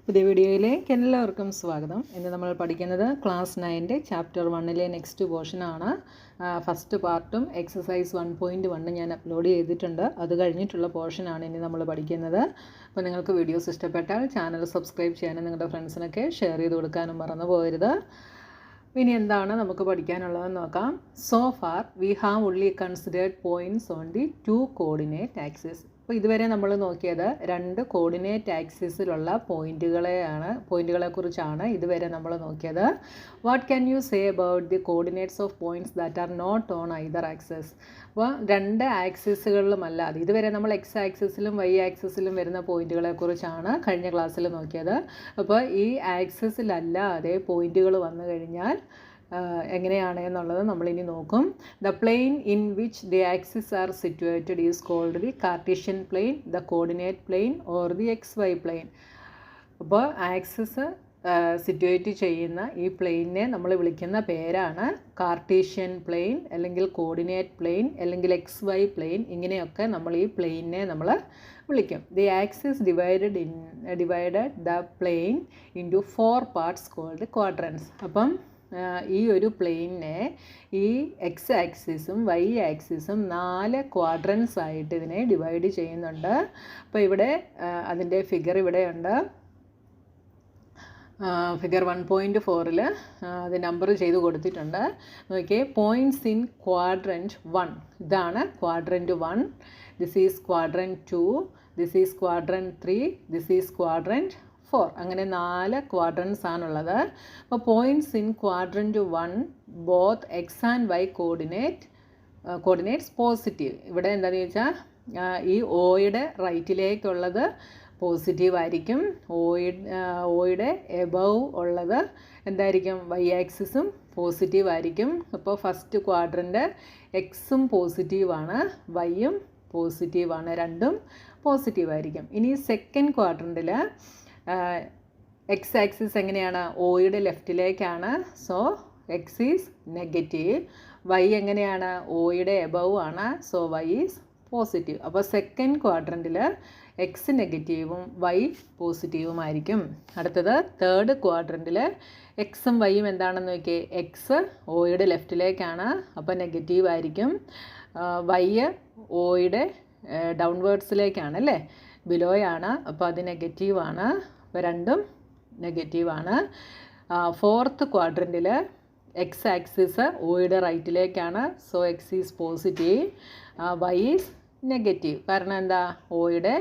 പുതിയ വീഡിയോയിലേക്ക് എല്ലാവർക്കും സ്വാഗതം. ഇന്ന് നമ്മൾ പഠിക്കുന്നത് ക്ലാസ് 9 ചാപ്റ്റർ 1 നെക്സ്റ്റ് പോർഷനാണ്. ഫസ്റ്റ് പാർട്ടും എക്സസൈസ് 1.1 ഞാൻ അപ്ലോഡ് ചെയ്തിട്ടുണ്ട്. അത് കഴിഞ്ഞിട്ടുള്ള പോർഷനാണ് ഇനി നമ്മൾ പഠിക്കുന്നത്. അപ്പോൾ നിങ്ങൾക്ക് വീഡിയോസ് ഇഷ്ടപ്പെട്ടാൽ ചാനൽ സബ്സ്ക്രൈബ് ചെയ്യാനും നിങ്ങളുടെ ഫ്രണ്ട്സിനൊക്കെ ഷെയർ ചെയ്ത് കൊടുക്കാനും മറന്നു പോകരുത്. ഇനി എന്താണ് നമുക്ക് പഠിക്കാനുള്ളതെന്ന് നോക്കാം. So far we have only considered points on the 2 coordinate axis. അപ്പോൾ ഇതുവരെ നമ്മൾ നോക്കിയത് 2 കോർഡിനേറ്റ് ആക്സിസിലുള്ള പോയിൻറ്റുകളെക്കുറിച്ചാണ് ഇതുവരെ നമ്മൾ നോക്കിയത്. What can you say about the coordinates of points that are not on either axis? അപ്പോൾ 2 ആക്സിസുകളിലുമല്ലാതെ ഇതുവരെ നമ്മൾ എക്സ് ആക്സിസിലും വൈ ആക്സിസിലും വരുന്ന പോയിൻറ്റുകളെക്കുറിച്ചാണ് കഴിഞ്ഞ ക്ലാസ്സിൽ നോക്കിയത്. അപ്പോൾ ഈ ആക്സിസിലല്ലാതെ പോയിൻറ്റുകൾ വന്നു കഴിഞ്ഞാൽ എങ്ങനെയാണ് എന്നുള്ളത് നമ്മളിനി നോക്കും. The plane in which the axis are situated is called the Cartesian plane, the coordinate plane or the x y plane. അപ്പോൾ ആക്സിസ് സിറ്റുവേറ്റ് ചെയ്യുന്ന ഈ പ്ലെയിനെ നമ്മൾ വിളിക്കുന്ന പേരാണ് കാർട്ടീഷ്യൻ പ്ലെയിൻ, അല്ലെങ്കിൽ കോർഡിനേറ്റ് പ്ലെയിൻ, അല്ലെങ്കിൽ എക്സ് വൈ പ്ലെയിൻ. ഇങ്ങനെയൊക്കെ നമ്മൾ ഈ പ്ലെയിനെ നമ്മൾ വിളിക്കും. The axis divided the plane into 4 parts called quadrants. അപ്പം ഈ ഒരു പ്ലെയിനെ ഈ എക്സ് ആക്സിസും വൈ ആക്സിസും 4 ക്വാഡ്രൻസ് ആയിട്ട് ഇതിനെ ഡിവൈഡ് ചെയ്യുന്നുണ്ട്. അപ്പോൾ ഇവിടെ അതിൻ്റെ ഫിഗർ ഇവിടെയുണ്ട്. ഫിഗർ 1.4 അത് നമ്പർ ചെയ്ത് കൊടുത്തിട്ടുണ്ട്. നോക്കിയേ, പോയിൻറ്റ്സ് ഇൻ ക്വാഡ്രൻറ്റ് 1, ഇതാണ് quadrant 1, this is quadrant 2, this is quadrant 3, this is quadrant 4. അങ്ങനെ 4 ക്വാഡ്രൻസ് ആണുള്ളത്. അപ്പോൾ points in quadrant 1 both x and y coordinates positive. ഇവിടെ എന്താണെന്ന് ചോദിച്ചാൽ ഈ ഓയുടെ റൈറ്റിലേക്കുള്ളത് പോസിറ്റീവ് ആയിരിക്കും, ഓയുടെ എബവ് ഉള്ളത് എന്തായിരിക്കും, വൈ ആക്സിസും പോസിറ്റീവ് ആയിരിക്കും. അപ്പോൾ ഫസ്റ്റ് ക്വാഡ്രൻറ്റ് എക്സും പോസിറ്റീവാണ്, വൈയും പോസിറ്റീവാണ്, രണ്ടും പോസിറ്റീവായിരിക്കും. ഇനി സെക്കൻഡ് ക്വാഡ്രൻറ്റിൽ എക്സ് ആക്സിസ് എങ്ങനെയാണ്, ഓയുടെ ലെഫ്റ്റിലേക്കാണ്, so X is negative. Y എങ്ങനെയാണ്, ഓയുടെ എബവ് ആണ്, സോ വൈ ഈസ് പോസിറ്റീവ്. അപ്പോൾ സെക്കൻഡ് ക്വാഡ്രൻറ്റിൽ എക്സ് നെഗറ്റീവും വൈ പോസിറ്റീവുമായിരിക്കും. അടുത്തത് തേർഡ് ക്വാഡ്രൻറ്റിൽ എക്സും വൈയും എന്താണെന്ന് നോക്കിയേ, എക്സ് ഓയുടെ ലെഫ്റ്റിലേക്കാണ്, അപ്പോൾ നെഗറ്റീവ് ആയിരിക്കും. വൈ ഓയുടെ ഡൗൺവേർഡ്സിലേക്കാണ് അല്ലേ, ബിലോയാണ്, അപ്പോൾ അത് നെഗറ്റീവാണ്. അപ്പോൾ രണ്ടും നെഗറ്റീവാണ്. ഫോർത്ത് ക്വാഡ്രൻറ്റിൽ എക്സ് ആക്സിസ് ഓയുടെ റൈറ്റിലേക്കാണ്, so X is positive, Y is negative. കാരണം എന്താ, ഓയുടെ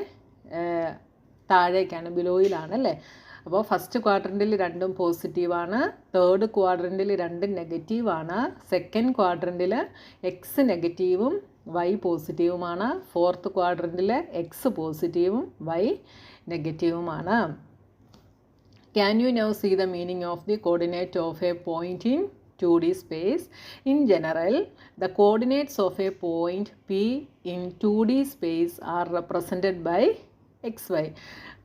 താഴേക്കാണ്, ബിലോയിലാണ് അല്ലേ. അപ്പോൾ ഫസ്റ്റ് ക്വാഡ്രൻറ്റിൽ രണ്ടും പോസിറ്റീവാണ്, തേർഡ് ക്വാഡ്രൻറ്റിൽ രണ്ടും നെഗറ്റീവാണ്, സെക്കൻഡ് ക്വാഡ്രൻറ്റിൽ എക്സ് നെഗറ്റീവും വൈ പോസിറ്റീവുമാണ്, ഫോർത്ത് ക്വാഡ്രൻറ്റിൽ എക്സ് പോസിറ്റീവും Y നെഗറ്റീവുമാണ്. Can you now see the meaning of the coordinate of a point in 2D space? In general, the coordinates of a point P in 2D space are represented by xy.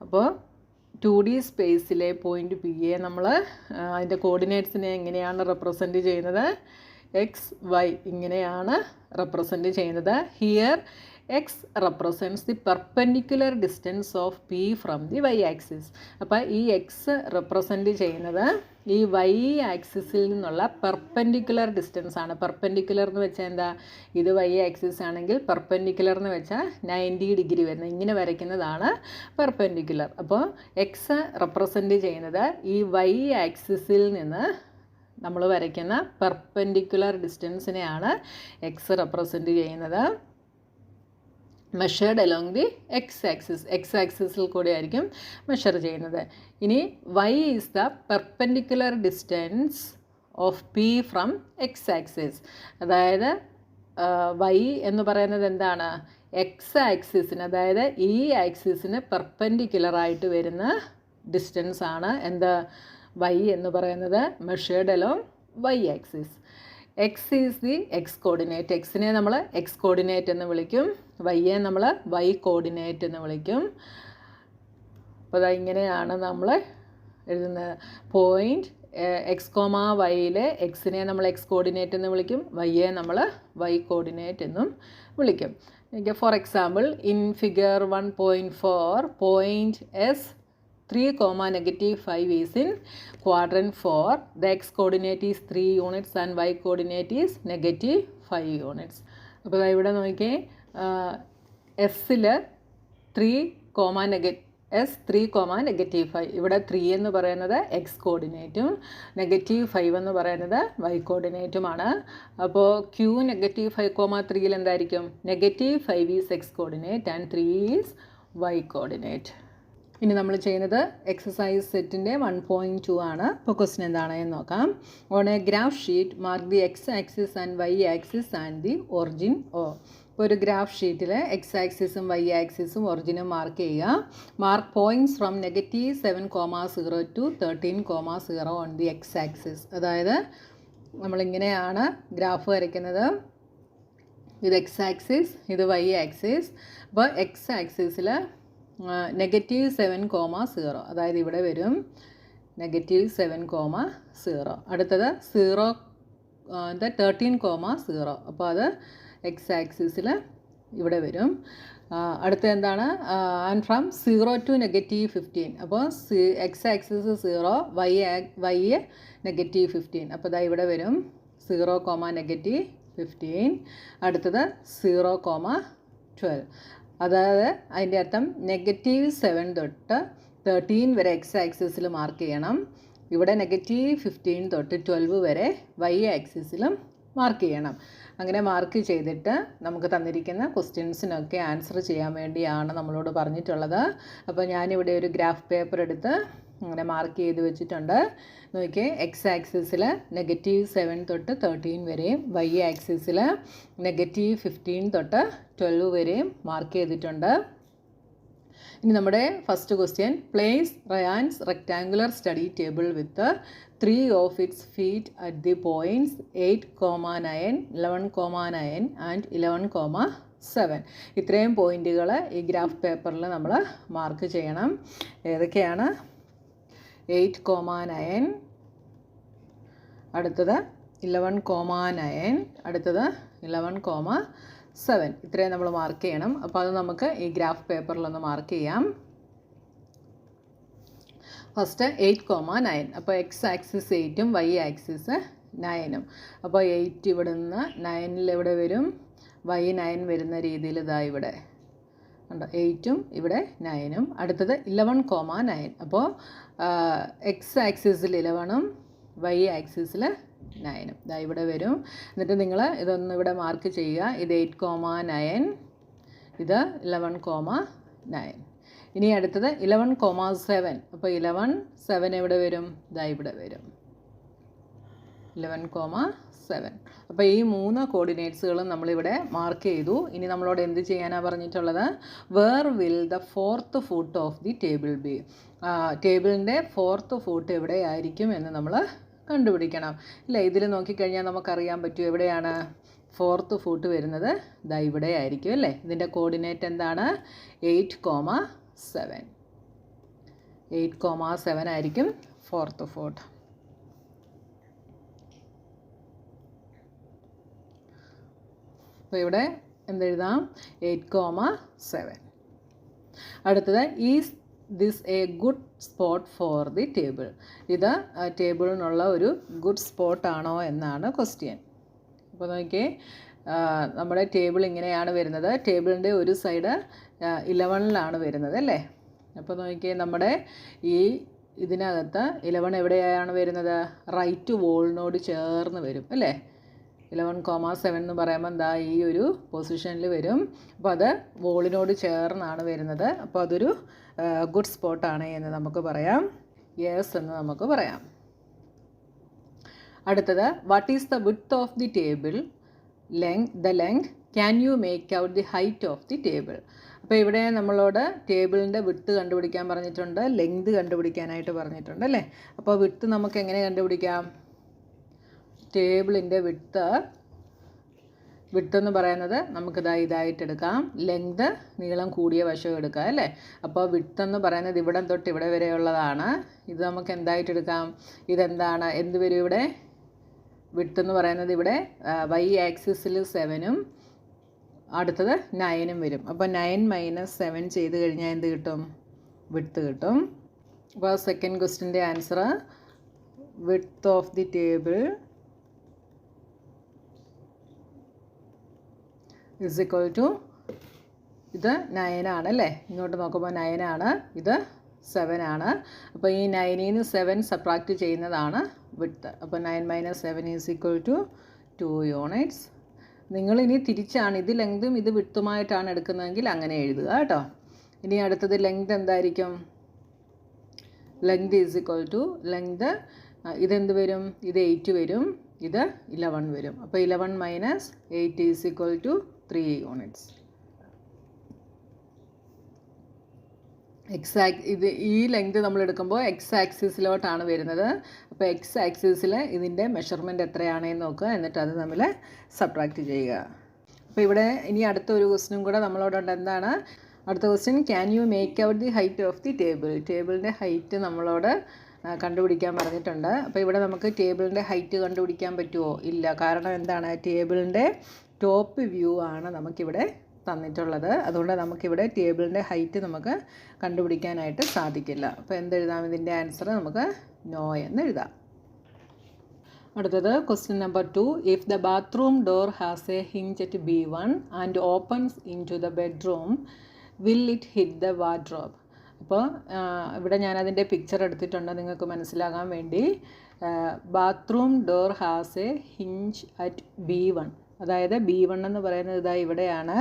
അപ്പോൾ 2D സ്പേസിലെ point P A നമ്മൾ അതിൻ്റെ കോർഡിനേറ്റ്സിനെ എങ്ങനെയാണ് represent ചെയ്യുന്നത്, x y ഇങ്ങനെയാണ് represent ചെയ്യുന്നത്. Here x represents the perpendicular distance of P from the y axis. അപ്പോൾ ഈ എക്സ് റെപ്രസെൻറ്റ് ചെയ്യുന്നത് ഈ വൈ ആക്സിസിൽ നിന്നുള്ള പെർപെൻഡിക്കുലർ ഡിസ്റ്റൻസ് ആണ്. പെർപെൻഡിക്കുലർ എന്ന് വെച്ചാൽ എന്താ, ഇത് വൈ ആക്സിസ് ആണെങ്കിൽ പെർപെൻഡിക്കുലർ എന്ന് വെച്ചാൽ 90 ഡിഗ്രി വരുന്നത്, ഇങ്ങനെ വരയ്ക്കുന്നതാണ് പെർപെൻഡിക്കുലർ. അപ്പോൾ എക്സ് റെപ്രസെൻറ്റ് ചെയ്യുന്നത് ഈ വൈ ആക്സിസിൽ നിന്ന് നമ്മൾ വരയ്ക്കുന്ന പെർപെൻഡിക്കുലർ ഡിസ്റ്റൻസിനെയാണ് എക്സ് റെപ്രസെൻറ്റ് ചെയ്യുന്നത്. മെഷേർഡ് അലോങ് ദി എക്സ് ആക്സിസിൽ കൂടെ ആയിരിക്കും മെഷർ ചെയ്യുന്നത്. ഇനി y is the perpendicular distance of P from x axis. അതായത് വൈ എന്ന് പറയുന്നത് എന്താണ്, എക്സ് ആക്സിസിന്, അതായത് ഈ ആക്സിസിന് പെർപെൻഡിക്കുലറായിട്ട് വരുന്ന ഡിസ്റ്റൻസ് ആണ് എന്ത്, വൈ എന്ന് പറയുന്നത്. Measured along Y axis. X is the X coordinate, എക്സിനെ നമ്മൾ എക്സ് കോർഡിനേറ്റ് എന്ന് വിളിക്കും, വൈയെ നമ്മൾ വൈ കോർഡിനേറ്റ് എന്ന് വിളിക്കും. അപ്പോൾ അത് ഇങ്ങനെയാണ് നമ്മൾ എഴുതുന്നത്. പോയിൻറ്റ് എക്സ് കോമ വൈയിലെ എക്സിനെ നമ്മൾ എക്സ് കോർഡിനേറ്റ് എന്ന് വിളിക്കും, വൈയെ നമ്മൾ വൈ കോർഡിനേറ്റ് എന്നും വിളിക്കും. For example, in figure 1.4 point S 3, -5 is in quadrant 4. The x coordinate is 3 units and y coordinate is -5 units. അപ്പോൾ ഇവിടെ നോക്കിയേ എസ്സിൽ 3, -5 ഇവിടെ 3 എന്ന് പറയുന്നത് എക്സ് കോർഡിനേറ്റും -5 എന്ന് പറയുന്നത് വൈ കോർഡിനേറ്റുമാണ്. അപ്പോൾ Q -5, 3 എന്തായിരിക്കും? -5 is x coordinate and 3 is y coordinate. ഇനി നമ്മൾ ചെയ്യുന്നത് എക്സസൈസ് സെറ്റിൻ്റെ 1.2 ആണ്. അപ്പോൾ ക്വസ്റ്റ്യൻ എന്താണെന്ന് നോക്കാം. On a graph sheet mark the X axis and Y axis and the origin O. ഇപ്പോൾ ഒരു ഗ്രാഫ് ഷീറ്റിൽ എക്സ് ആക്സിസും വൈ ആക്സിസും ഒറിജിനും മാർക്ക് ചെയ്യുക. Mark points from -7,0 to 13,0 on the X axis. അതായത് നമ്മളിങ്ങനെയാണ് ഗ്രാഫ് വരയ്ക്കുന്നത്. ഇത് എക്സ് ആക്സിസ്, ഇത് വൈ ആക്സിസ്. അപ്പോൾ എക്സ് ആക്സിസിൽ -7,0 അതായത് ഇവിടെ വരും -7,0. അടുത്തത് 13,0. അപ്പോൾ അത് എക്സ് ആക്സിസിൽ ഇവിടെ വരും. അടുത്തത് എന്താണ്? And from 0 to -15. അപ്പോൾ എക്സ് ആക്സിസ് 0, വൈ -15. അപ്പോൾ ഇതാ ഇവിടെ വരും 0, -15. അടുത്തത് 0,12. അതായത് അതിൻ്റെ അർത്ഥം -7 തൊട്ട് 13 വരെ എക്സ് ആക്സിസിൽ മാർക്ക് ചെയ്യണം. ഇവിടെ -15 തൊട്ട് 12 വരെ വൈ ആക്സിസിലും മാർക്ക് ചെയ്യണം. അങ്ങനെ മാർക്ക് ചെയ്തിട്ട് നമുക്ക് തന്നിരിക്കുന്ന ക്വസ്റ്റ്യൻസിനൊക്കെ ആൻസർ ചെയ്യാൻ വേണ്ടിയാണ് നമ്മളോട് പറഞ്ഞിട്ടുള്ളത്. അപ്പോൾ ഞാനിവിടെ ഒരു ഗ്രാഫ് പേപ്പർ എടുത്ത് അങ്ങനെ മാർക്ക് ചെയ്ത് വെച്ചിട്ടുണ്ട്. നോക്കിയേ, എക്സ് ആക്സിസിൽ -7 തൊട്ട് 13 വരെയും വൈ ആക്സിസിൽ -15 തൊട്ട് 12 വരെയും മാർക്ക് ചെയ്തിട്ടുണ്ട്. ഇനി നമ്മുടെ first question, place Rayan's rectangular study table with 3 of its feet at the points 8,9, 11,9 and 11,7. ഇത്രയും പോയിന്റുകൾ ഈ ഗ്രാഫ് പേപ്പറിൽ നമ്മൾ മാർക്ക് ചെയ്യണം. ഏതൊക്കെയാണ്? 8,9, അടുത്തത് 11,9, അടുത്തത് 11,7. ഇത്രയും നമ്മൾ മാർക്ക് ചെയ്യണം. അപ്പോൾ അത് നമുക്ക് ഈ ഗ്രാഫ് പേപ്പറിലൊന്ന് മാർക്ക് ചെയ്യാം. ഫസ്റ്റ് 8,9. അപ്പോൾ എക്സ് ആക്സിസ് 8ഉം വൈ ആക്സിസ് 9ഉം. അപ്പോൾ 8 ഇവിടെ നിന്ന് 9 എവിടെ വരും? വൈ 9 വരുന്ന രീതിയിൽ ഇതാ ഇവിടെ ഉണ്ടോ, 8ഉം ഇവിടെ 9ഉം. അടുത്തത് 11,9. അപ്പോൾ എക്സ് ആക്സിസിൽ 11ഉം വൈ ആക്സിസിൽ 9ഉം ഇതാ ഇവിടെ വരും. എന്നിട്ട് നിങ്ങൾ ഇതൊന്ന് ഇവിടെ മാർക്ക് ചെയ്യുക. ഇത് 8,9, ഇത് 11,9. ഇനി അടുത്തത് 11,7. അപ്പോൾ 11,7 എവിടെ വരും? ഇതാ ഇവിടെ വരും 11,7. അപ്പോൾ ഈ 3 കോർഡിനേറ്റ്സുകളും നമ്മളിവിടെ മാർക്ക് ചെയ്തു. ഇനി നമ്മളോട് എന്ത് ചെയ്യാനാണ് പറഞ്ഞിട്ടുള്ളത്? Where will the 4th foot of the table be? ടേബിളിൻ്റെ 4th ഫൂട്ട് എവിടെയായിരിക്കും എന്ന് നമ്മൾ കണ്ടുപിടിക്കണം. ഇല്ല, ഇതിൽ നോക്കിക്കഴിഞ്ഞാൽ നമുക്കറിയാൻ പറ്റും എവിടെയാണ് 4th ഫൂട്ട് വരുന്നത്. ഇതാ ഇവിടെ ആയിരിക്കും അല്ലേ. ഇതിൻ്റെ കോർഡിനേറ്റ് എന്താണ്? 8,7. 8,7 ആയിരിക്കും 4th ഫൂട്ട്. അപ്പോൾ ഇവിടെ എന്തെഴുതാം? 8,7. അടുത്തത്, is this A good spot for the table? ഇത് ടേബിളിനുള്ള ഒരു ഗുഡ് സ്പോട്ടാണോ എന്നാണ് ക്വസ്റ്റ്യൻ. അപ്പോൾ നോക്കിയേ, നമ്മുടെ ടേബിൾ ഇങ്ങനെയാണ് വരുന്നത്. ടേബിളിൻ്റെ ഒരു സൈഡ് 11ലാണ് വരുന്നത് അല്ലേ. അപ്പോൾ നോക്കിയേ, നമ്മുടെ ഈ ഇതിനകത്ത് 11 എവിടെയാണ് വരുന്നത്? റൈറ്റ് വോളിനോട് ചേർന്ന് വരും അല്ലേ. 11,7 എന്ന് പറയുമ്പോൾ എന്താ ഈ ഒരു പൊസിഷനിൽ വരും. അപ്പോൾ അത് വോളിനോട് ചേർന്നാണ് വരുന്നത്. അപ്പോൾ അതൊരു ഗുഡ് സ്പോട്ടാണ് എന്ന് നമുക്ക് പറയാം. യെസ് എന്ന് നമുക്ക് പറയാം. അടുത്തത്, what is the width of the table? The length. Can you make out the height of the table? അപ്പോൾ ഇവിടെ നമ്മളോട് ടേബിളിൻ്റെ വിഡ്ത്ത് കണ്ടുപിടിക്കാൻ പറഞ്ഞിട്ടുണ്ട്, ലെങ്ത് കണ്ടുപിടിക്കാനായിട്ട് പറഞ്ഞിട്ടുണ്ട് അല്ലേ. അപ്പോൾ വിഡ്ത്ത് നമുക്ക് എങ്ങനെ കണ്ടുപിടിക്കാം? ടേബിളിൻ്റെ വിഡ്ത്ത് എന്ന് പറയുന്നത് നമുക്കിതാ ഇതായിട്ട് എടുക്കാം. ലെങ്ത് നീളം കൂടിയ വശം എടുക്കാം അല്ലേ. അപ്പോൾ വിഡ്ത്ത് എന്ന് പറയുന്നത് ഇവിടെ തൊട്ട് ഇവിടെ വരെയുള്ളതാണ്. ഇത് നമുക്ക് എന്തായിട്ട് എടുക്കാം? ഇതെന്താണ്? എന്ത് വരും ഇവിടെ? വിഡ്ത്ത് എന്ന് പറയുന്നത് ഇവിടെ വൈ ആക്സിസിൽ 7ഉം അടുത്തത് 9ഉം വരും. അപ്പോൾ 9 - 7 ചെയ്ത് കഴിഞ്ഞാൽ എന്ത് കിട്ടും? വിഡ്ത്ത് കിട്ടും. അപ്പോൾ സെക്കൻഡ് ക്വസ്റ്റ്യൻ്റെ answer width of the table is equal to, ഇത് 9 ആണ് അല്ലേ, ഇങ്ങോട്ട് നോക്കുമ്പോൾ 9 ആണ്, ഇത് 7 ആണ്. അപ്പോൾ ഈ 9ൽ നിന്ന് 7 സബ്ട്രാക്റ്റ് ചെയ്യുന്നതാണ് വിഡ്ത്ത്. അപ്പോൾ 9 - 7 ഈസ് ഈക്വൽ ടു 2 യൂണിറ്റ്സ്. നിങ്ങളിനി തിരിച്ചാണ്, ഇത് ലെങ്തും ഇത് വിഡ്ത്തുമായിട്ടാണ് എടുക്കുന്നതെങ്കിൽ അങ്ങനെ എഴുതുക കേട്ടോ. ഇനി അടുത്തത് ലെങ്ത് എന്തായിരിക്കും? Length is equal to, length ഇതെന്ത് വരും? ഇത് 8 വരും, ഇത് 11 വരും. അപ്പോൾ 11 - 8 ഈസ് ഈക്വൽ ടു 3 യൂണിറ്റ്സ്. ഇത് ഈ ലെങ്ത് നമ്മൾ എടുക്കുമ്പോൾ എക്സ് ആക്സിസിലോട്ടാണ് വരുന്നത്. അപ്പോൾ എക്സ് ആക്സിസിൽ ഇതിൻ്റെ മെഷർമെൻറ്റ് എത്രയാണെന്ന് നോക്കുക, എന്നിട്ട് അത് നമ്മൾ സബ്ട്രാക്റ്റ് ചെയ്യുക. അപ്പോൾ ഇവിടെ ഇനി അടുത്തൊരു ക്വസ്റ്റ്യനും കൂടെ നമ്മളോടുണ്ട്. എന്താണ് അടുത്ത question? Can you make out the height of the table? ടേബിളിൻ്റെ ഹൈറ്റ് നമ്മളോട് കണ്ടുപിടിക്കാൻ പറഞ്ഞിട്ടുണ്ട്. അപ്പോൾ ഇവിടെ നമുക്ക് ടേബിളിൻ്റെ ഹൈറ്റ് കണ്ടുപിടിക്കാൻ പറ്റുമോ? ഇല്ല. കാരണം എന്താണ്? ടേബിളിൻ്റെ ടോപ്പ് വ്യൂ ആണ് നമുക്കിവിടെ തന്നിട്ടുള്ളത്. അതുകൊണ്ട് നമുക്കിവിടെ ടേബിളിൻ്റെ ഹൈറ്റ് നമുക്ക് കണ്ടുപിടിക്കാനായിട്ട് സാധിക്കില്ല. അപ്പോൾ എന്തെഴുതാം? ഇതിൻ്റെ ആൻസർ നമുക്ക് നോ എന്ന് എഴുതാം. അടുത്തത് question number 2. If the bathroom door has a hinge at B1 and opens into the bedroom, will it hit the wardrobe? അപ്പോൾ ഇവിടെ ഞാനതിൻ്റെ പിക്ചർ എടുത്തിട്ടുണ്ട് നിങ്ങൾക്ക് മനസ്സിലാകാൻ വേണ്ടി. Bathroom door has a hinge at B1, അതായത് B1 എന്ന് പറയുന്നത് ഇതാ ഇവിടെയാണ്.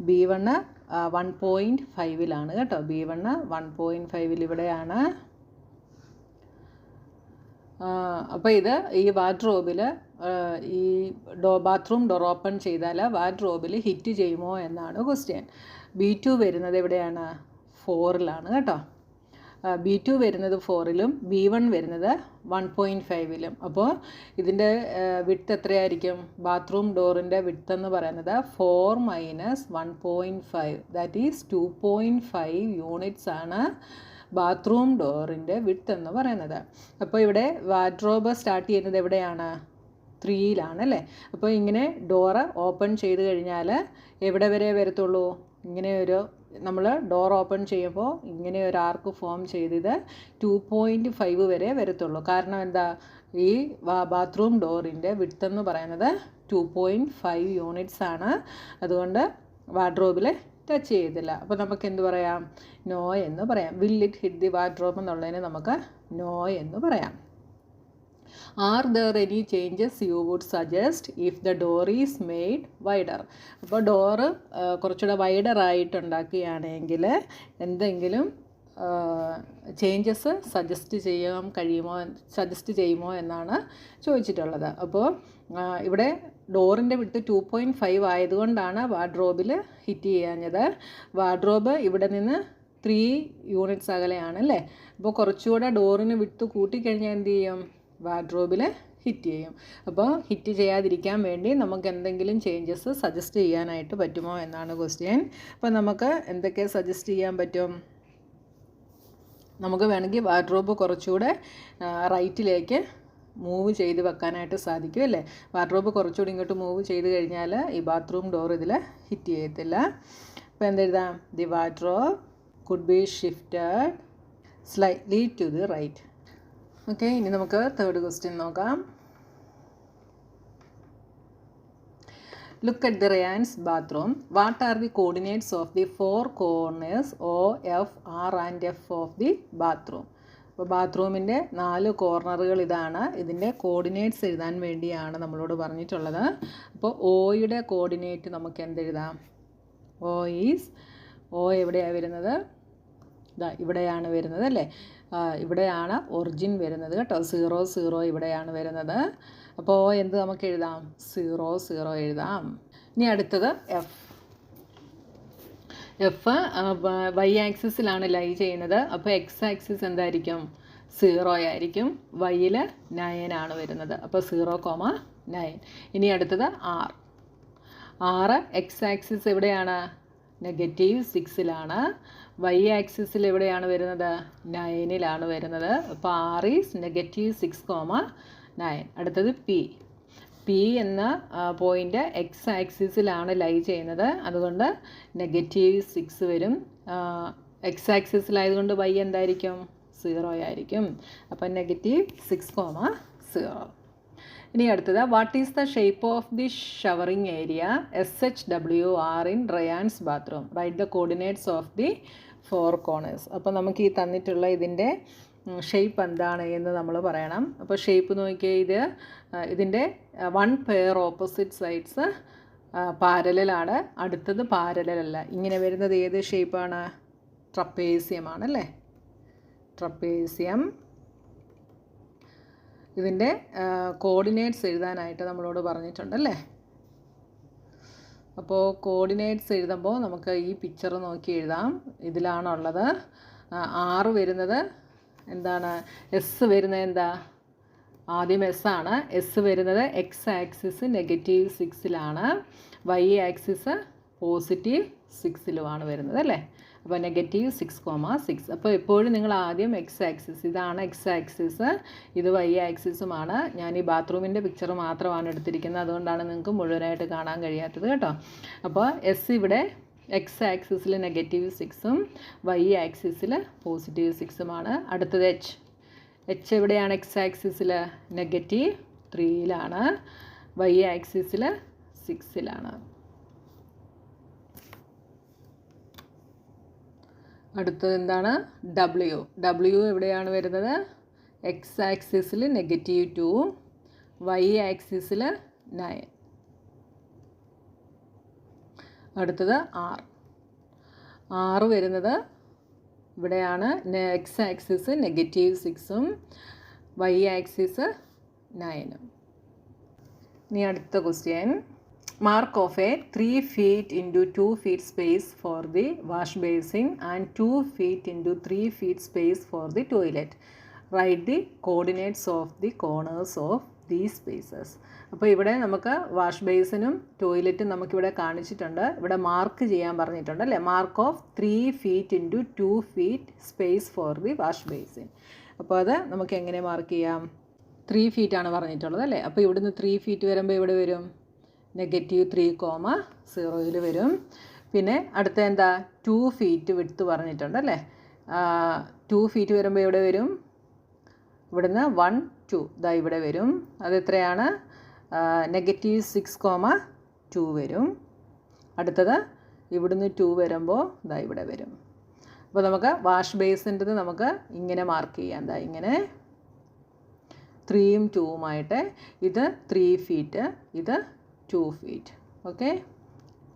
B1 1.5 കേട്ടോ. B1 1.5 ഇവിടെയാണ്. അപ്പോൾ ഇത് ഈ വാർഡ്രോബിൽ ഈ ബാത്റൂം ഡോർ ഓപ്പൺ ചെയ്താൽ വാർഡ്രോബിൽ ഹിറ്റ് ചെയ്യുമോ എന്നാണ് ക്വസ്റ്റ്യൻ. B2 വരുന്നത് എവിടെയാണ്? 4 കേട്ടോ. B2 വരുന്നത് 4 B1 വരുന്നത് 1.5. അപ്പോൾ ഇതിൻ്റെ വിഡ്ത്ത് എത്രയായിരിക്കും? ബാത്റൂം ഡോറിൻ്റെ വിഡ്ത്ത് എന്ന് പറയുന്നത് 4 - 1.5, ദാറ്റ് ഈസ് 2.5 യൂണിറ്റ്സ് ആണ് ബാത്റൂം ഡോറിൻ്റെ വിഡ്ത്ത് എന്ന് പറയുന്നത്. അപ്പോൾ ഇവിടെ വാർഡ്രോബ് സ്റ്റാർട്ട് ചെയ്യുന്നത് എവിടെയാണ്? 3 അല്ലേ. അപ്പോൾ ഇങ്ങനെ ഡോറ് ഓപ്പൺ ചെയ്ത് കഴിഞ്ഞാൽ എവിടെ വരെ വരത്തുള്ളൂ? ഇങ്ങനെ ഒരു നമ്മൾ ഡോർ ഓപ്പൺ ചെയ്യുമ്പോൾ ഇങ്ങനെ ഒരു ആർക്ക് ഫോം ചെയ്തത് 2.5 വരെ വരത്തുള്ളൂ. കാരണം എന്താ? ഈ ബാത്റൂം ഡോറിൻ്റെ വിഡ്ത്ത് എന്ന് പറയുന്നത് 2.5 യൂണിറ്റ്സ് ആണ്. അതുകൊണ്ട് വാർഡ്രോബിൽ ടച്ച് ചെയ്തില്ല. അപ്പോൾ നമുക്ക് എന്ത് പറയാം? നോ എന്ന് പറയാം. Will it hit the wardrobe എന്നുള്ളതിന് നമുക്ക് നോ എന്ന് പറയാം. Are there any changes you would suggest if the door is made wider? അപ്പോൾ ഡോറ് കുറച്ചുകൂടെ വൈഡറായിട്ട് ഉണ്ടാക്കുകയാണെങ്കിൽ എന്തെങ്കിലും ചേഞ്ചസ് സജസ്റ്റ് ചെയ്യുമോ എന്നാണ് ചോദിച്ചിട്ടുള്ളത്. അപ്പോൾ ഇവിടെ ഡോറിൻ്റെ വിഡ്ത്ത് 2.5 ആയതുകൊണ്ടാണ് വാർഡ്രോബിൽ ഹിറ്റ് ചെയ്യാഞ്ഞത്. വാർഡ്രോബ് ഇവിടെ നിന്ന് 3 യൂണിറ്റ്സ് അകലെയാണ് അല്ലേ. അപ്പോൾ കുറച്ചുകൂടെ ഡോറിന് വിഡ്ത്ത് കൂട്ടിക്കഴിഞ്ഞാൽ എന്ത് ചെയ്യും? വാർഡ്രോബിൽ ഹിറ്റ് ചെയ്യും. അപ്പോൾ ഹിറ്റ് ചെയ്യാതിരിക്കാൻ വേണ്ടി നമുക്ക് എന്തെങ്കിലും ചേഞ്ചസ് സജസ്റ്റ് ചെയ്യാനായിട്ട് പറ്റുമോ എന്നാണ് ക്വസ്റ്റ്യൻ. അപ്പോൾ നമുക്ക് എന്തൊക്കെ സജസ്റ്റ് ചെയ്യാൻ പറ്റും? നമുക്ക് വേണമെങ്കിൽ വാർഡ്രോബ് കുറച്ചുകൂടെ റൈറ്റിലേക്ക് മൂവ് ചെയ്ത് വെക്കാനായിട്ട് സാധിക്കും അല്ലേ. വാർഡ്രോബ് കുറച്ചുകൂടി ഇങ്ങോട്ട് മൂവ് ചെയ്ത് കഴിഞ്ഞാൽ ഈ ബാത്റൂം ഡോർ ഇതിൽ ഹിറ്റ് ചെയ്യത്തില്ല. അപ്പോൾ എന്തെഴുതാം? The wardrobe could be shifted slightly to the right. Okay, ഇനി നമുക്ക് തേർഡ് ക്വസ്റ്റ്യൻ നോക്കാം. Look at the Rayan's bathroom. What are the coordinates of the 4 corners O, F, R and F of the bathroom? അപ്പോൾ ബാത്റൂമിൻ്റെ 4 കോർണറുകൾ ഇതാണ്. ഇതിൻ്റെ coordinates എഴുതാൻ വേണ്ടിയാണ് നമ്മളോട് പറഞ്ഞിട്ടുള്ളത്. അപ്പോൾ ഓയുടെ കോർഡിനേറ്റ് നമുക്ക് എന്തെഴുതാം? O എവിടെയാണ് വരുന്നത്? ഇവിടെയാണ് വരുന്നത് അല്ലേ. ഇവിടെയാണ് ഒറിജിൻ വരുന്നത് കേട്ടോ. 0, 0 ഇവിടെയാണ് വരുന്നത്. അപ്പോൾ എന്ത് നമുക്ക് എഴുതാം? 0, 0 എഴുതാം. ഇനി അടുത്തത് എഫ് വൈ ആക്സിസിലാണ് ലൈ ചെയ്യുന്നത്. അപ്പോൾ എക്സ് ആക്സിസ് എന്തായിരിക്കും? 0 ആയിരിക്കും. വൈയിൽ 9 ആണ് വരുന്നത്. അപ്പോൾ 0,9. ഇനി അടുത്തത് ആർ എക്സ് ആക്സിസ് എവിടെയാണ്? -6 വൈ ആക്സിസിൽ എവിടെയാണ് വരുന്നത്? 9 വരുന്നത്. അപ്പോൾ R ഈസ് -6,9. അടുത്തത് പി എന്ന പോയിൻ്റ് എക്സ് ആക്സിസിലാണ് ലൈ ചെയ്യുന്നത്. അതുകൊണ്ട് -6 വരും. എക്സ് ആക്സിസിലായതുകൊണ്ട് വൈ എന്തായിരിക്കും? 0 ആയിരിക്കും. അപ്പം -6,0. ഇനി അടുത്തത് what is the shape of the showering area SHWR in Ryan's bathroom, write the coordinates of the 4 corners. അപ്പോൾ നമുക്ക് ഈ തന്നിട്ടുള്ള ഇതിൻ്റെ ഷേപ്പ് എന്താണ് എന്ന് നമ്മൾ പറയണം. അപ്പോൾ ഷേപ്പ് നോക്കിയാൽ ഇതിൻ്റെ 1 പെയർ ഓപ്പോസിറ്റ് സൈഡ്സ് പാരലലാണ്, അടുത്തത് പാരലല്ല. ഇങ്ങനെ വരുന്നത് ഏത് ഷേപ്പാണ്? ട്രപ്പേസിയം ആണല്ലേ, ട്രപ്പേസിയം. ഇതിൻ്റെ കോർഡിനേറ്റ്സ് എഴുതാനായിട്ട് നമ്മളോട് പറഞ്ഞിട്ടുണ്ടല്ലേ. അപ്പോൾ കോർഡിനേറ്റ്സ് എഴുതുമ്പോൾ നമുക്ക് ഈ പിക്ചർ നോക്കി എഴുതാം. ഇതിലാണുള്ളത്. 6 വരുന്നത് എന്താണ്? എസ് വരുന്നത് എന്താ? ആദ്യം എസ് ആണ്. എസ് വരുന്നത് എക്സ് ആക്സിസ് -6-ലാണ്, വൈ ആക്സിസ് +6-ലുമാണ് വരുന്നത് അല്ലേ. അപ്പോൾ -6,6. അപ്പോൾ എപ്പോഴും നിങ്ങൾ ആദ്യം എക്സ് ആക്സിസ്, ഇതാണ് എക്സ് ആക്സിസ്, ഇത് വൈ ആക്സിസുമാണ്. ഞാൻ ഈ ബാത്റൂമിൻ്റെ പിക്ചർ മാത്രമാണ് എടുത്തിരിക്കുന്നത്, അതുകൊണ്ടാണ് നിങ്ങൾക്ക് മുഴുവനായിട്ട് കാണാൻ കഴിയാത്തത് കേട്ടോ. അപ്പോൾ എസ് ഇവിടെ എക്സ് ആക്സിസിൽ -6ഉം വൈ ആക്സിസിൽ +6ഉമാണ്. അടുത്തത് എച്ച് എവിടെയാണ്? എക്സ് ആക്സിസിൽ -3ലാണ്, വൈ ആക്സിസിൽ 6ലാണ്. അടുത്തത് എന്താണ്? ഡബ്ല്യു എവിടെയാണ് വരുന്നത്? എക്സ് ആക്സിസിൽ -2, വൈ ആക്സിസിൽ 9. അടുത്തത് ആർ വരുന്നത് ഇവിടെയാണ്. എക്സ് ആക്സിസ് -6ഉം വൈ ആക്സിസ് 9ഉം. ഇനി അടുത്ത question, mark off a 3 feet into 2 feet space for the wash basin and 2 feet into 3 feet space for the toilet. Write the coordinates of the corners of these spaces. അപ്പോൾ ഇവിടെ നമുക്ക് wash ബേസിനും ടോയ്ലറ്റും നമുക്കിവിടെ കാണിച്ചിട്ടുണ്ട്. ഇവിടെ mark ചെയ്യാൻ പറഞ്ഞിട്ടുണ്ട് അല്ലേ. Mark of 3 feet into 2 feet space for the wash basin. അപ്പോൾ അത് നമുക്ക് എങ്ങനെ മാർക്ക് ചെയ്യാം? 3 feet ആണ് പറഞ്ഞിട്ടുള്ളത് അല്ലേ. അപ്പോൾ ഇവിടുന്ന് 3 feet വരുമ്പോൾ ഇവിടെ വരും -3,0 വരും. പിന്നെ അടുത്ത എന്താ? 2 feet വിഡ്ത്ത് പറഞ്ഞിട്ടുണ്ടല്ലേ. 2 feet വരുമ്പോൾ ഇവിടെ വരും, ഇവിടുന്ന് 1, 2 ഇതാ ഇവിടെ വരും. അതെത്രയാണ്? -6,2 വരും. അടുത്തത് ഇവിടുന്ന് 2 വരുമ്പോൾ ഇതാ ഇവിടെ വരും. അപ്പോൾ നമുക്ക് വാഷ് ബേസിൻ്റെത് നമുക്ക് ഇങ്ങനെ മാർക്ക് ചെയ്യാം. എന്താ ഇങ്ങനെ 3ഉം 2ഉമായിട്ട്. ഇത് 3 feet, ഇത് 2 feet. ഓക്കെ.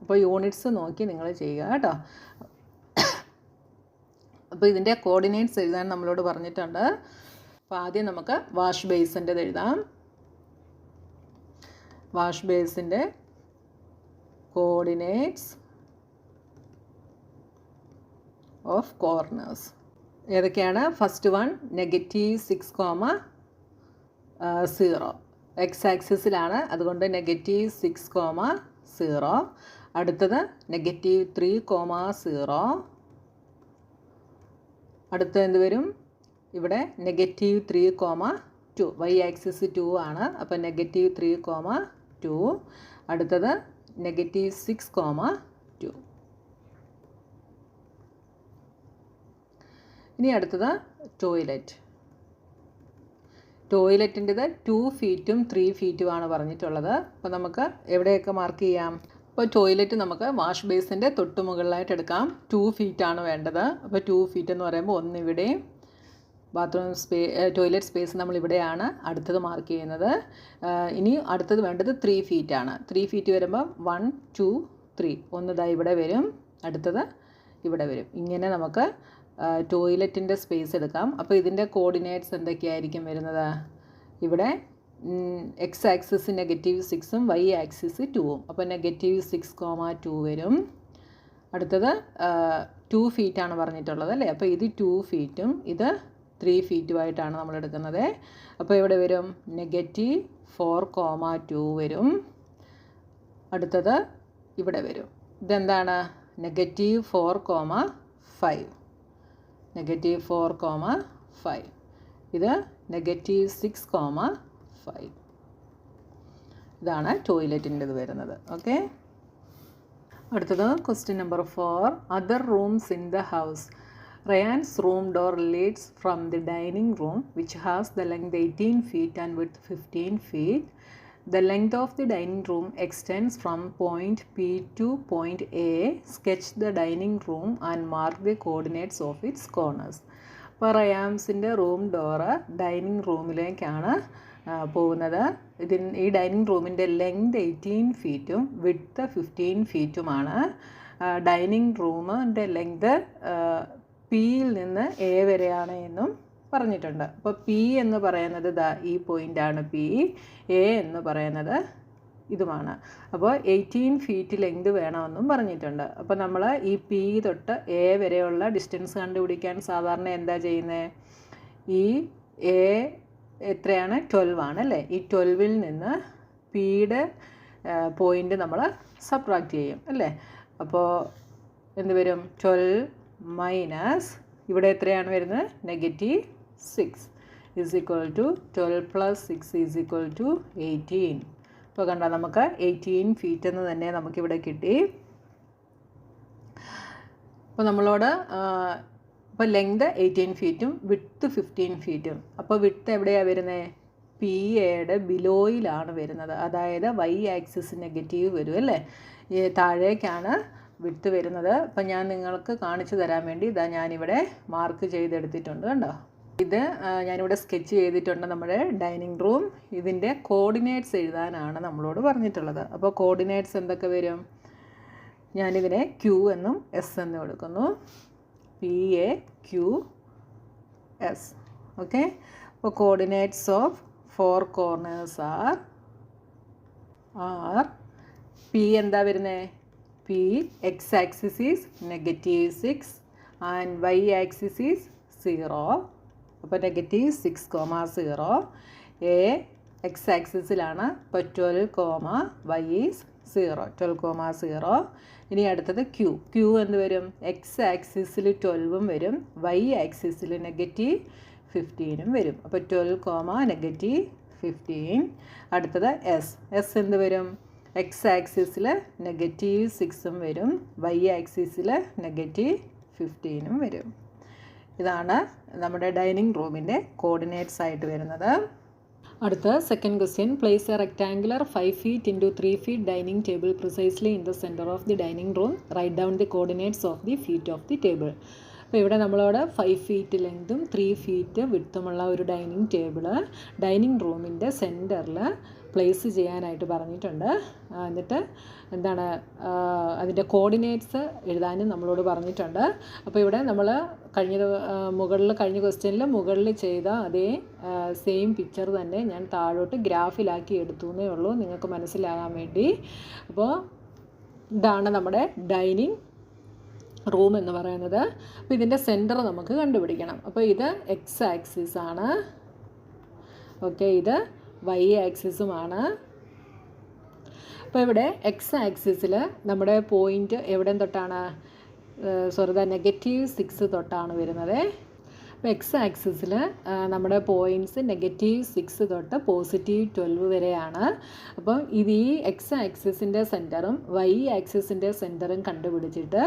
അപ്പോൾ യൂണിറ്റ്സ് നോക്കി നിങ്ങൾ ചെയ്യുക കേട്ടോ. അപ്പോൾ ഇതിൻ്റെ കോർഡിനേറ്റ്സ് എഴുതാൻ നമ്മളോട് പറഞ്ഞിട്ടുണ്ട്. അപ്പോൾ ആദ്യം നമുക്ക് വാഷ് ബേസിൻ്റെത് എഴുതാം. വാഷ് ബേസിൻ്റെ കോർഡിനേറ്റ്സ് ഓഫ് കോർണേഴ്സ് ഏതൊക്കെയാണ്? First one -6,0. എക്സ് ആക്സിസിലാണ്, അതുകൊണ്ട് -6,0. അടുത്തത് -3,0. അടുത്തത് എന്ത് വരും? ഇവിടെ -3,2. വൈ ആക്സിസ് 2 ആണ്, അപ്പോൾ -3,2. അടുത്തത് -6,2. ഇനി അടുത്തത് ടോയ്ലറ്റിൻ്റെത് 2 feetഉം 3 feetഉം ആണ് പറഞ്ഞിട്ടുള്ളത്. അപ്പോൾ നമുക്ക് എവിടെയൊക്കെ മാർക്ക് ചെയ്യാം? അപ്പോൾ ടോയ്ലറ്റ് നമുക്ക് വാഷ് ബേസിൻ്റെ തൊട്ട് മുകളിലായിട്ട് എടുക്കാം. 2 feet ആണ് വേണ്ടത്. അപ്പോൾ 2 feet എന്ന് പറയുമ്പോൾ ഒന്ന് ഇവിടെയും ബാത്റൂം ടോയ്ലറ്റ് സ്പേസ് നമ്മൾ ഇവിടെയാണ് അടുത്തത് മാർക്ക് ചെയ്യുന്നത്. ഇനി അടുത്തത് വേണ്ടത് 3 feet ആണ്. 3 feet വരുമ്പോൾ 1, 2, 3 ഒന്നതാ ഇവിടെ വരും, അടുത്തത് ഇവിടെ വരും. ഇങ്ങനെ നമുക്ക് ടോയ്ലറ്റിൻ്റെ സ്പേസ് എടുക്കാം. അപ്പോൾ ഇതിൻ്റെ കോർഡിനേറ്റ്സ് എന്തൊക്കെയായിരിക്കും വരുന്നത്? ഇവിടെ എക്സ് ആക്സിസ് -6ഉം വൈ ആക്സിസ് 2ഉം. അപ്പോൾ -6,2 വരും. അടുത്തത് 2 feet ആണ് പറഞ്ഞിട്ടുള്ളത് അല്ലേ. അപ്പോൾ ഇത് 2 feetഉം ഇത് 3 feetഉമായിട്ടാണ് നമ്മൾ എടുക്കുന്നത്. അപ്പോൾ ഇവിടെ വരും -4,2 വരും. അടുത്തത് ഇവിടെ വരും. ഇതെന്താണ്? -4,5. -4,5. ഇത് -6,5. ഇതാണ് ടോയ്ലറ്റിൻ്റെത് വരുന്നത്. ഓക്കെ. അടുത്തത് question number 4. Other rooms in the house Ryan's room door leads from the dining room, which has the length 18 feet and width 15 feet. The length of the dining room extends from point P to point A. Sketch the dining room and mark the coordinates of its corners. അപ്പോൾ റയാംസിൻ്റെ room door dining റൂമിലേക്കാണ് പോകുന്നത്. ഈ dining റൂമിൻ്റെ length 18 ഫീറ്റും width 15 ഫീറ്റുമാണ്. Dining റൂമിൻ്റെ length പിയിൽ നിന്ന് A വരെയാണ് എന്നും പറഞ്ഞിട്ടുണ്ട്. അപ്പോൾ പി എന്ന് പറയുന്നത് ഈ പോയിൻ്റാണ് പി, എ എന്ന് പറയുന്നത് ഇതുമാണ്. അപ്പോൾ 18 ഫീറ്റ് ലെങ്ത് വേണമെന്നും പറഞ്ഞിട്ടുണ്ട്. അപ്പോൾ നമ്മൾ ഈ പി തൊട്ട് എ വരെയുള്ള ഡിസ്റ്റൻസ് കണ്ടുപിടിക്കാൻ സാധാരണ എന്താ ചെയ്യുന്നത്? ഈ എ എത്രയാണ്? 12 ആണ് അല്ലേ? ഈ 12ൽ നിന്ന് പിയുടെ പോയിൻ്റ് നമ്മൾ സബ്ട്രാക്റ്റ് ചെയ്യും അല്ലേ? അപ്പോൾ എന്ത് വരും? 12 മൈനസ് ഇവിടെ എത്രയാണ് വരുന്നത്? -6 is equal to 12 plus 6 is equal to 18. അപ്പോൾ കണ്ടോ, നമുക്ക് 18 ഫീറ്റ് എന്ന് തന്നെ നമുക്കിവിടെ കിട്ടി. അപ്പോൾ നമ്മളോട് ഇപ്പോൾ ലെങ്ത് 18 ഫീറ്റും വിഡ്ത്ത് 15 ഫീറ്റും. അപ്പോൾ വിഡ്ത്ത് എവിടെയാണ് വരുന്നത്? പി എയുടെ ബിലോയിലാണ് വരുന്നത്. അതായത് വൈ ആക്സിസ് നെഗറ്റീവ് വരും അല്ലേ? താഴേക്കാണ് വിഡ്ത്ത് വരുന്നത്. അപ്പം ഞാൻ നിങ്ങൾക്ക് കാണിച്ചു തരാൻ വേണ്ടി ഞാനിവിടെ മാർക്ക് ചെയ്തെടുത്തിട്ടുണ്ട്. കണ്ടോ, ഇത് ഞാനിവിടെ സ്കെച്ച് ചെയ്തിട്ടുണ്ട് നമ്മുടെ ഡൈനിങ് റൂം. ഇതിൻ്റെ കോർഡിനേറ്റ്സ് എഴുതാനാണ് നമ്മളോട് പറഞ്ഞിട്ടുള്ളത്. അപ്പോൾ കോർഡിനേറ്റ്സ് എന്തൊക്കെ വരും? ഞാനിതിനെ Q എന്നും S എന്നും എടുക്കുന്നു. PAQS. ഓക്കെ. അപ്പോൾ coordinates of 4 corners are P എന്താ വരുന്നത്? P x axis is -6 and y axis is 0. അപ്പോൾ -6, 0. A x ആക്സിസിലാണ്. അപ്പോൾ 12, y is 0. 12, 0. ഇനി അടുത്തത് Q എന്ത് വരും? x ആക്സിസിൽ 12ഉം വരും, y ആക്സിസിൽ -15ഉം വരും. അപ്പോൾ 12, -15. അടുത്തത് S എന്ത് വരും? x ആക്സിസിൽ -6ഉം വരും, y ആക്സിസിൽ -15ഉം വരും. ഇതാണ് നമ്മുടെ ഡൈനിങ് റൂമിൻ്റെ കോർഡിനേറ്റ്സ് ആയിട്ട് വരുന്നത്. അടുത്ത second question. Place a rectangular 5 feet into 3 feet dining table precisely in the centre of the dining room. Write down the coordinates of the feet of the table. അപ്പോൾ ഇവിടെ നമ്മളോട് 5 feet ലെങ്തും 3 feet വിഡ്ത്തുമുള്ള ഒരു dining table dining റൂമിൻ്റെ സെൻറ്ററിൽ place ചെയ്യാനായിട്ട് പറഞ്ഞിട്ടുണ്ട്. എന്നിട്ട് എന്താണ് അതിൻ്റെ കോർഡിനേറ്റ്സ് എഴുതാനും നമ്മളോട് പറഞ്ഞിട്ടുണ്ട്. അപ്പോൾ ഇവിടെ നമ്മൾ കഴിഞ്ഞ ക്വസ്റ്റ്യനിൽ മുകളിൽ ചെയ്ത അതേ സെയിം പിക്ചർ തന്നെ ഞാൻ താഴോട്ട് ഗ്രാഫിലാക്കി എടുത്തു എന്നേ ഉള്ളൂ, നിങ്ങൾക്ക് മനസ്സിലാകാൻ വേണ്ടി. അപ്പോൾ ഇതാണ് നമ്മുടെ ഡൈനിങ് റൂം എന്ന് പറയുന്നത്. അപ്പോൾ ഇതിൻ്റെ സെൻറ്റർ നമുക്ക് കണ്ടുപിടിക്കണം. അപ്പോൾ ഇത് എക്സ് ആക്സിസ് ആണ്. ഓക്കെ, ഇത് വൈ ആക്സിസുമാണ്. അപ്പോൾ ഇവിടെ എക്സ് ആക്സിസിൽ നമ്മുടെ പോയിൻ്റ് എവിടെ തൊട്ടാണ്? -6 തൊട്ടാണ് വരുന്നത്. അപ്പോൾ എക്സ് ആക്സിസിൽ നമ്മുടെ പോയിൻറ്റ്സ് -6 തൊട്ട് +12 വരെയാണ്. അപ്പം ഇത് ഈ എക്സ് ആക്സിസിൻ്റെ സെൻറ്ററും വൈ ആക്സിസിൻ്റെ സെൻറ്ററും കണ്ടുപിടിച്ചിട്ട്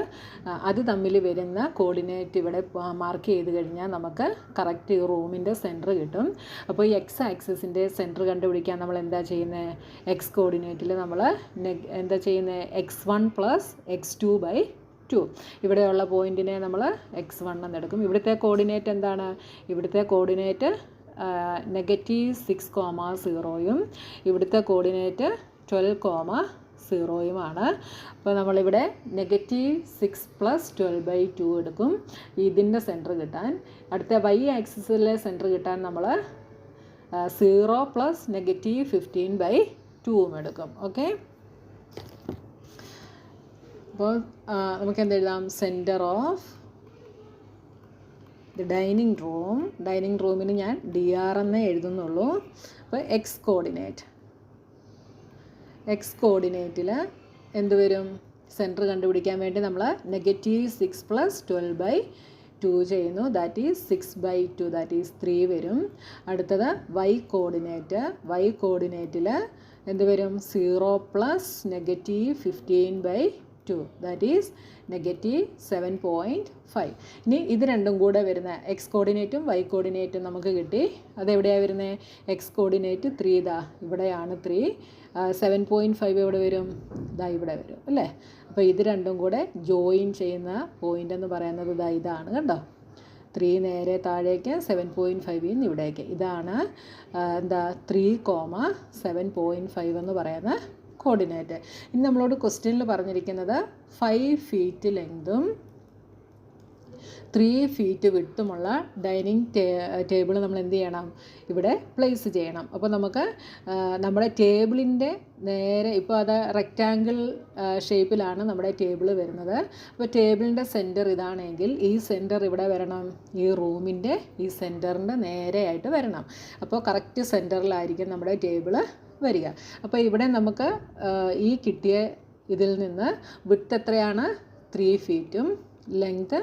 അത് തമ്മിൽ വരുന്ന കോർഡിനേറ്റ് ഇവിടെ മാർക്ക് ചെയ്ത് കഴിഞ്ഞാൽ നമുക്ക് കറക്റ്റ് ഈ റൂമിൻ്റെ സെൻറ്റർ കിട്ടും. അപ്പോൾ ഈ എക്സ് ആക്സിസിൻ്റെ സെൻറ്റർ കണ്ടുപിടിക്കാൻ നമ്മൾ എന്താ ചെയ്യുന്നത്? എക്സ് കോർഡിനേറ്റിൽ നമ്മൾ എന്താ ചെയ്യുന്നത്? x1 + x2/2. ഇവിടെയുള്ള പോയിൻറ്റിനെ നമ്മൾ x1 എന്നെടുക്കും. ഇവിടുത്തെ കോർഡിനേറ്റ് എന്താണ്? ഇവിടുത്തെ കോർഡിനേറ്റ് -6, 0യും ഇവിടുത്തെ കോർഡിനേറ്റ് 12, 0യുമാണ്. അപ്പോൾ നമ്മളിവിടെ -6 + 12/2 എടുക്കും ഇതിൻ്റെ സെൻറ്റർ കിട്ടാൻ. അടുത്ത y ആക്സിസിലെ സെൻറ്റർ കിട്ടാൻ നമ്മൾ 0 + -15/2 എടുക്കും. ഓക്കെ, അപ്പോൾ നമുക്ക് എന്തെഴുതാം? സെൻറ്റർ ഓഫ് ദി ഡൈനിങ് റൂമിന് ഞാൻ DR എന്നേ എഴുതുന്നുള്ളൂ. അപ്പോൾ എക്സ് കോർഡിനേറ്റിൽ എന്ത് വരും? സെൻറ്റർ കണ്ടുപിടിക്കാൻ വേണ്ടി നമ്മൾ -6 + 12/2 ചെയ്യുന്നു. ദാറ്റ് ഈസ് 6/2, ദാറ്റ് ഈസ് 3 വരും. അടുത്തത് വൈ കോർഡിനേറ്റിൽ എന്ത് വരും? 0 + -15/2 2 ദാറ്റ് ഈസ് -7.5. ഇനി ഇത് രണ്ടും കൂടെ വരുന്ന എക്സ് കോർഡിനേറ്റും വൈ കോർഡിനേറ്റും നമുക്ക് കിട്ടി. അതെവിടെയാണ് വരുന്നത്? എക്സ് കോർഡിനേറ്റ് 3 ഇതാ ഇവിടെയാണ് 3. 7.5 എവിടെ വരും? ഇതാ ഇവിടെ വരും അല്ലേ. അപ്പോൾ ഇത് രണ്ടും കൂടെ ജോയിൻ ചെയ്യുന്ന പോയിൻ്റ് എന്ന് പറയുന്നത് ഇതാ ഇതാണ് കണ്ടോ. 3 നേരെ താഴേക്ക് 7.5 ഇവിടേക്ക്. ഇതാണ് എന്താ 3,7.5 എന്ന് പറയുന്ന കോർഡിനേറ്റ്. ഇനി നമ്മളോട് ക്വസ്റ്റ്യനിൽ പറഞ്ഞിരിക്കുന്നത് 5 ഫീറ്റ് ലെങ്തും 3 ഫീറ്റ് വിട്ടുമുള്ള ഡൈനിങ് ടേബിൾ നമ്മൾ എന്ത് ചെയ്യണം? ഇവിടെ പ്ലേസ് ചെയ്യണം. അപ്പോൾ നമുക്ക് നമ്മുടെ ടേബിളിൻ്റെ നേരെ ഇപ്പോൾ അത് റെക്റ്റാങ്കിൾ ഷേപ്പിലാണ് നമ്മുടെ ടേബിൾ വരുന്നത്. അപ്പോൾ ടേബിളിൻ്റെ സെൻറ്റർ ഇതാണെങ്കിൽ ഈ സെൻറ്റർ ഇവിടെ വരണം, ഈ റൂമിൻ്റെ ഈ സെൻറ്ററിൻ്റെ നേരെയായിട്ട് വരണം. അപ്പോൾ കറക്റ്റ് സെൻറ്ററിലായിരിക്കും നമ്മുടെ ടേബിൾ വരിക. അപ്പോൾ ഇവിടെ നമുക്ക് ഈ കിട്ടിയ ഇതിൽ നിന്ന് വിഡ്ത്ത് എത്രയാണ്? 3 ഫീറ്റും ലെങ്ത്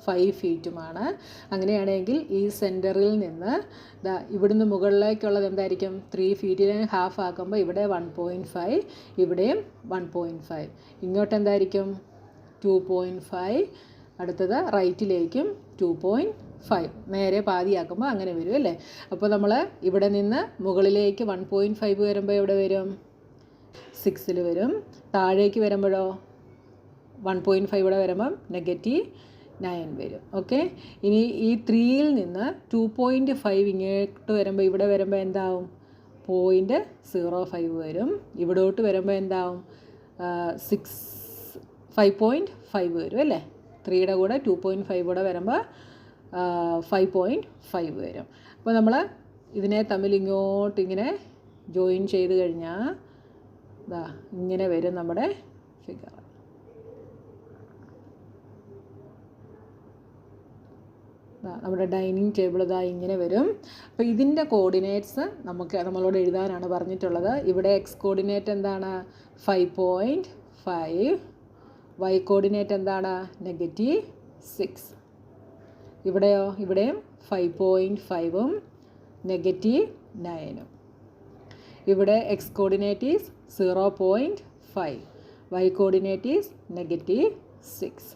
5 ഫീറ്റുമാണ്. അങ്ങനെയാണെങ്കിൽ ഈ സെൻറ്ററിൽ നിന്ന് ഇവിടുന്ന് മുകളിലേക്കുള്ളത് എന്തായിരിക്കും? 3 ഫീറ്റിനെ ഹാഫ് ആക്കുമ്പോൾ ഇവിടെ 1.5, ഇവിടെയും 1.5, ഇങ്ങോട്ട് എന്തായിരിക്കും? 2.5, അടുത്തത് റൈറ്റിലേക്കും 2.5, നേരെ പാതിയാക്കുമ്പോൾ അങ്ങനെ വരും അല്ലേ. അപ്പോൾ നമ്മൾ ഇവിടെ നിന്ന് മുകളിലേക്ക് 1.5 വരുമ്പോൾ എവിടെ വരും? 6 വരും. താഴേക്ക് വരുമ്പോഴോ 1.5 ഇവിടെ വരുമ്പം -9 വരും. ഓക്കെ. ഇനി ഈ 3യിൽ നിന്ന് 2.5 ഇങ്ങോട്ട് വരുമ്പോൾ ഇവിടെ വരുമ്പോൾ എന്താവും? 0.05 വരും. ഇവിടോട്ട് വരുമ്പോൾ എന്താവും? 5.5 വരും അല്ലേ. 3യുടെ കൂടെ 2.5 കൂടെ വരുമ്പോൾ 5.5 വരും. അപ്പോൾ നമ്മൾ ഇതിനെ തമ്മിൽ ഇങ്ങോട്ട് ഇങ്ങനെ ജോയിൻ ചെയ്ത് കഴിഞ്ഞാൽ ഇങ്ങനെ വരും നമ്മുടെ ഫിഗർ. നമ്മുടെ ഡൈനിങ് ടേബിൾ ഇങ്ങനെ വരും. അപ്പോൾ ഇതിൻ്റെ കോർഡിനേറ്റ്സ് നമ്മളോട് എഴുതാനാണ് പറഞ്ഞിട്ടുള്ളത്. ഇവിടെ എക്സ് കോർഡിനേറ്റ് എന്താണ്? 5.5. വൈ കോർഡിനേറ്റ് എന്താണ്? -6. ഇവിടെയോ? ഇവിടെയും 5.5ഉം -9ഉം. ഇവിടെ x coordinate is 0.5, y coordinate is -6.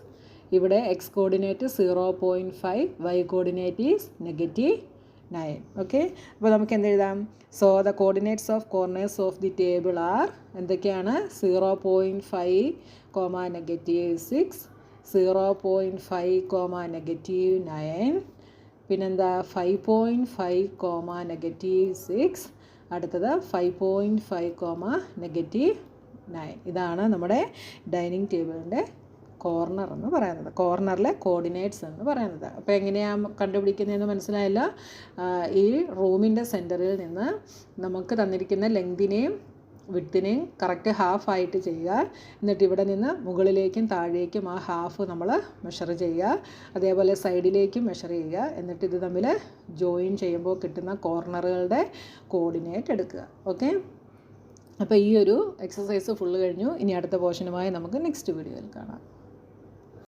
ഇവിടെ x coordinate 0.5, y coordinate is -9. Okay. അപ്പോൾ നമുക്ക് എന്തെഴുതാം? So the coordinates of corners of the table are എന്തൊക്കെയാണ്? 0.5, -6, 0.5, -9, പിന്നെന്താ 5.5, -6, അടുത്തത് 5.5, -9. ഇതാണ് നമ്മുടെ ഡൈനിങ് ടേബിളിൻ്റെ കോർണർ എന്ന് പറയുന്നത്, കോർണറിലെ കോർഡിനേറ്റ്സ് എന്ന് പറയുന്നത്. അപ്പോൾ എങ്ങനെയാണ് കണ്ടുപിടിക്കുന്നതെന്ന് മനസ്സിലായില്ല. ഈ റൂമിൻ്റെ സെൻറ്ററിൽ നിന്ന് നമുക്ക് തന്നിരിക്കുന്ന ലെങ്തിനെയും വിഡ്ത്തിനെയും കറക്റ്റ് ഹാഫായിട്ട് ചെയ്യുക. എന്നിട്ട് ഇവിടെ നിന്ന് മുകളിലേക്കും താഴേക്കും ആ ഹാഫ് നമ്മൾ മെഷർ ചെയ്യുക. അതേപോലെ സൈഡിലേക്കും മെഷർ ചെയ്യുക. എന്നിട്ട് ഇത് തമ്മിൽ ജോയിൻ ചെയ്യുമ്പോൾ കിട്ടുന്ന കോർണറുകളുടെ കോർഡിനേറ്റ് എടുക്കുക. ഓക്കെ. അപ്പോൾ ഈ ഒരു എക്സസൈസ് ഫുള്ള് കഴിഞ്ഞു. ഇനി അടുത്ത പോർഷനുമായി നമുക്ക് നെക്സ്റ്റ് വീഡിയോയിൽ കാണാം.